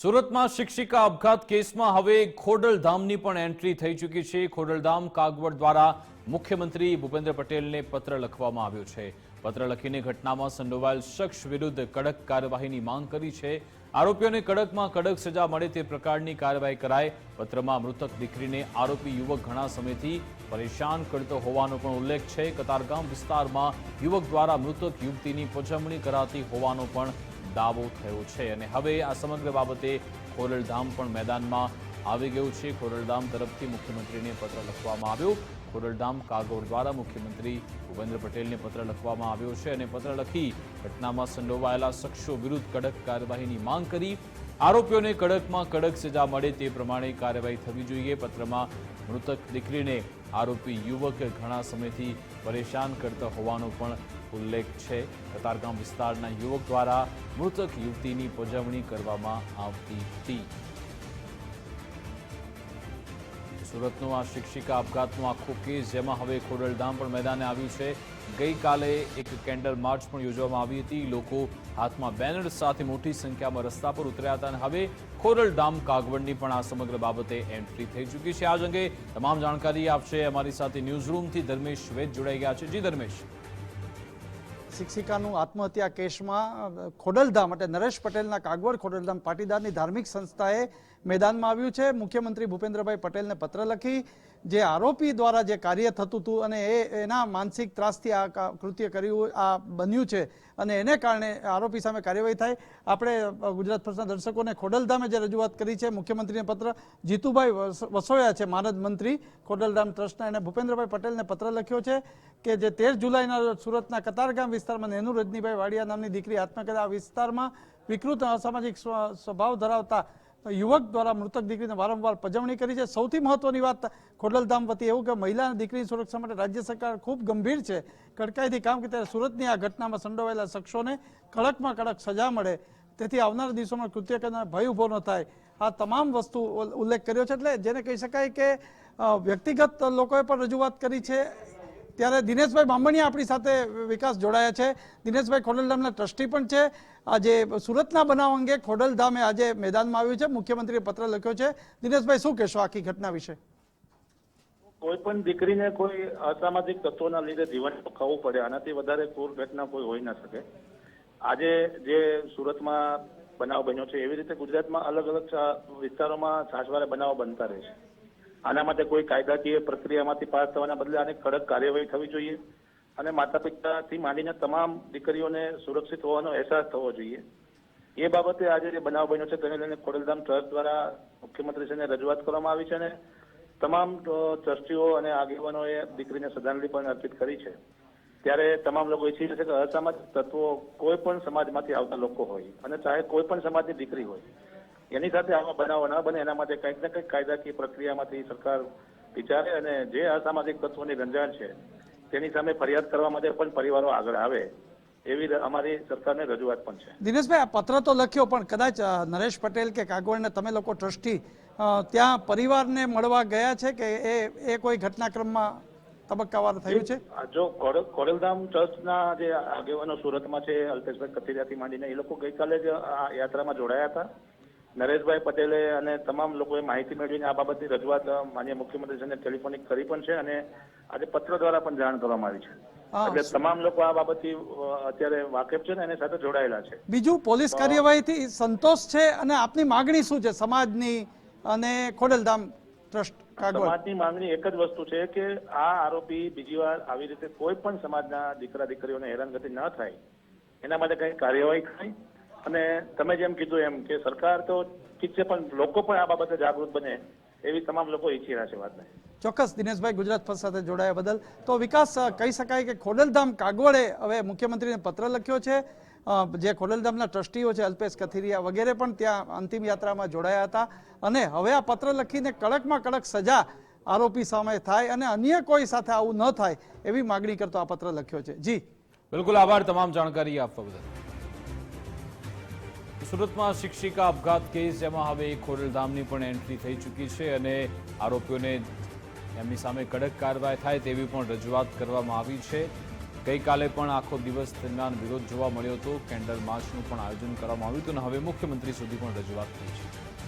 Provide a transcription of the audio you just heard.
સુરતમાં શિક્ષિકા અપઘાત કેસમાં હવે ખોડલધામની પણ એન્ટ્રી થઈ ચૂકી છે। ખોડલધામ કાગવડ દ્વારા મુખ્યમંત્રી ભૂપેન્દ્ર પટેલને પત્ર લખવામાં આવ્યો છે। પત્ર લખીને ઘટનામાં સંડોવાયેલ શખ્સ વિરુદ્ધ કડક કાર્યવાહીની માંગ કરી છે। આરોપીઓને કડકમાં કડક સજા મળે તે પ્રકારની કાર્યવાહી કરાય। પત્રમાં મૃતક દીકરીને આરોપી યુવક ઘણા સમયથી પરેશાન કરતો હોવાનો પણ ઉલ્લેખ છે। કતારગામ વિસ્તારમાં યુવક દ્વારા મૃતક યુવતીની પજવણી કરાતી હોવાનો પણ દાવો થયો છે અને હવે આ સમગ્ર બાબતે ખોડલધામ પણ મેદાનમાં આવી ગયું છે। ખોડલધામ તરફથી મુખ્યમંત્રીને પત્ર લખવામાં આવ્યો। ખોડલધામ કાગવડ દ્વારા મુખ્યમંત્રી ભૂપેન્દ્ર પટેલને પત્ર લખવામાં આવ્યો છે અને પત્ર લખી ઘટનામાં સંડોવાયેલા શખ્સો વિરુદ્ધ કડક કાર્યવાહીની માંગ કરી। આરોપીઓને કડકમાં કડક સજા મળે તે પ્રમાણે કાર્યવાહી થવી જોઈએ। પત્રમાં મૃતક દીકરીને આરોપી યુવક ઘણા સમયથી પરેશાન કરતો હોવાનો પણ ઉલ્લેખ છે। કતારગામ વિસ્તારના યુવક દ્વારા મૃતક યુવતીની પજવણી કરવામાં આવતી હતી। સુરતનો આ શિક્ષિકા અપઘાતનો આખો કેસ જેમાં હવે ખોડલધામ પણ મેદાને આવ્યું છે। ગઈકાલે એક કેન્ડલ માર્ચ પણ યોજવામાં આવી હતી। લોકો હાથમાં બેનર સાથે મોટી સંખ્યામાં રસ્તા પર ઉતર્યા હતા અને હવે ખોડલધામ કાગવડની પણ આ સમગ્ર બાબતે એન્ટ્રી થઈ ચૂકી છે। આ જ અંગે તમામ જાણકારી આપશે અમારી સાથે ન્યૂઝ રૂમથી ધર્મેશ વેદ જોડાઈ ગયા છે। જી ધર્મેશ। શિક્ષિકાનું આત્મહત્યા કેસમાં ખોડલધામ એટલે નરેશ પટેલના કાગવડ ખોડલધામ પાટીદારની ધાર્મિક સંસ્થાએ મેદાનમાં આવ્યું છે। મુખ્યમંત્રી ભૂપેન્દ્રભાઈ પટેલને પત્ર લખી જે આરોપી દ્વારા જે કાર્ય થતું હતું અને એના માનસિક ત્રાસથી આ કૃત્ય કર્યું આ બન્યું છે અને એને કારણે આરોપી સામે કાર્યવાહી થાય। આપણે ગુજરાત ફર્સ્ટના દર્શકોને ખોડલધામે જે રજૂઆત કરી છે મુખ્યમંત્રીને પત્ર જીતુભાઈ વસોયા છે માનદ મંત્રી ખોડલધામ ટ્રસ્ટના, એને ભૂપેન્દ્રભાઈ પટેલને પત્ર લખ્યો છે કે જે 13 જુલાઈના સુરતના કતારગામ વિસ્તારમાં નેનુ રજનીભાઈ વાડિયા નામની દીકરી આત્મહત્યા આ વિસ્તારમાં વિકૃત અસામાજિક સ્વભાવ ધરાવતા યુવક દ્વારા મૃતક દીકરીને વારંવાર પજવણી કરી છે। સૌથી મહત્વની વાત ખોડલધામ વતી એવું કે મહિલાની દીકરીની સુરક્ષા માટે રાજ્ય સરકાર ખૂબ ગંભીર છે, કડકાઈથી કામ કરે ત્યારે સુરતની આ ઘટનામાં સંડોવાયેલા શખ્સોને કડકમાં કડક સજા મળે તેથી આવનારા દિવસોમાં કૃત્ય કરનાર ભય ઊભો ન થાય આ તમામ વસ્તુ ઉલ્લેખ કર્યો છે। એટલે જેને કહી શકાય કે વ્યક્તિગત લોકોએ પણ રજૂઆત કરી છે। ત્યારે દિનેશભાઈ બામણિયા આપણી સાથે વિકાસ જોડાયા છે। દિનેશભાઈ ખોડલધામના ટ્રસ્ટી પણ છે। આજે સુરતના બનાવ અંગે ખોડલધામે આજે મેદાનમાં આવ્યું છે, મુખ્યમંત્રીએ પત્ર લખ્યો છે। દિનેશભાઈ શું કહેશો આખી ઘટના વિશે? કોઈ પણ દીકરીને કોઈ અસામાજિક તત્વોના લીધે જીવન ટૂંકાવવું પડે આનાથી વધારે ક્રૂર ઘટના કોઈ હોઈ ના શકે। આજે જે સુરતમાં બનાવ બન્યો છે એવી રીતે ગુજરાતમાં અલગ અલગ વિસ્તારોમાં છાસવારે બનાવો બનતા રહે છે। આના માટે કોઈ કાયદાકીય પ્રક્રિયામાંથી પાસ થવાના બદલે આની કડક કાર્યવાહી થવી જોઈએ અને માતા પિતાથી માંડીને તમામ દીકરીઓને સુરક્ષિત હોવાનો અહેસાસ થવો જોઈએ। એ બાબતે આજે જે બનાવ બન્યો છે તેને લઈને ખોડલધામ ટ્રસ્ટ દ્વારા મુખ્યમંત્રીશ્રીને રજૂઆત કરવામાં આવી છે અને તમામ ટ્રસ્ટીઓ અને આગેવાનોએ દીકરીને શ્રદ્ધાંજલિ પણ અર્પિત કરી છે। ત્યારે તમામ લોકો ઈચ્છી છે કે અસામાજિક તત્વો કોઈ પણ સમાજમાંથી આવતા લોકો હોય અને ચાહે કોઈ પણ સમાજની દીકરી હોય એની સાથે આવા બનાવો ન બને એના માટે કંઈક ને કંઈક કાયદાકીય પ્રક્રિયામાંથી સરકાર વિચારે અને જે અસામાજિક તત્વોની રંજાણ છે તેની સામે ફરિયાદ કરવા માટે પણ પરિવારો આગળ આવે એવી અમારી સરકારને રજૂઆત પણ છે। દિનેશભાઈ આ પત્ર તો લખ્યો પણ કદાચ નરેશ પટેલ કે કાગવડને તમે લોકો ટ્રસ્ટી ત્યાં પરિવારને મળવા ગયા છે કે એ કોઈ ઘટનાક્રમમાં તબક્કાવાર થયું છે? જો ખોડલધામ ટ્રસ્ટના જે આગેવાનો સુરતમાં છે અલ્પેશભાઈ કથિરિયાથી માંડીને એ લોકો ગઈકાલે જ આ યાત્રામાં જોડાયા હતા। નરેશભાઈ પટેલે અને તમામ લોકોએ માહિતી મેળવીને આ બાબતની રજૂઆત માનનીય મુખ્યમંત્રીશ્રીને ટેલિફોનિક કરી પણ છે અને આજે પત્ર દ્વારા પણ જાણ કરવામાં આવી છે। એટલે તમામ લોકો આ બાબતથી અત્યારે વાકેફ છે ને એની સાથે જોડાયેલા છે। બીજું પોલીસ કાર્યવાહીથી સંતોષ છે અને આપની માંગણી શું છે સમાજની અને ખોડલધામ ટ્રસ્ટ કાગવડ? સમાજની માંગણી એક જ વસ્તુ છે કે આ આરોપી બીજી વાર આવી રીતે કોઈ પણ સમાજના દીકરા દીકરીઓને હેરાનગતિ ન થાય એના માટે કઈ કાર્યવાહી થાય અને તમે જેમ કીધું એમ કે સરકાર તો ઠીક છે પણ લોકો પણ આ બાબતે જાગૃત બને એવી તમામ લોકો ઈચ્છી રહ્યા છે વાતને। ચોક્કસ દિનેશભાઈ ગુજરાત ફર્સ્ટ સાથે જોડાયા બદલ। તો વિકાસ કહી શકાય કે ખોડલધામ કાગવડે હવે મુખ્યમંત્રીને પત્ર લખ્યો છે। જે ખોડલધામના ટ્રસ્ટીઓ છે અલ્પેશ કથિરિયા વગેરે પણ ત્યાં અંતિમ યાત્રામાં જોડાયા હતા અને હવે આ પત્ર લખીને કડકમાં કડક સજા આરોપી સામે થાય અને અન્ય કોઈ સાથે આવું ન થાય એવી માગણી કરતો આ પત્ર લખ્યો છે। જી બિલકુલ આભાર તમામ જાણકારી આપવા બદલ। સુરતમાં શિક્ષિકા અપઘાત કેસ જેમાં હવે ખોડલધામની પણ એન્ટ્રી થઈ ચૂકી છે અને આરોપીઓને એમની સામે કડક કાર્યવાહી થાય તેવી પણ રજૂઆત કરવામાં આવી છે। ગઈકાલે પણ આખો દિવસ દરમિયાન વિરોધ જોવા મળ્યો હતો. કેન્ડલ માર્ચનું પણ આયોજન કરવામાં આવ્યું હતું અને હવે મુખ્યમંત્રી સુધી પણ રજૂઆત થઈ છે.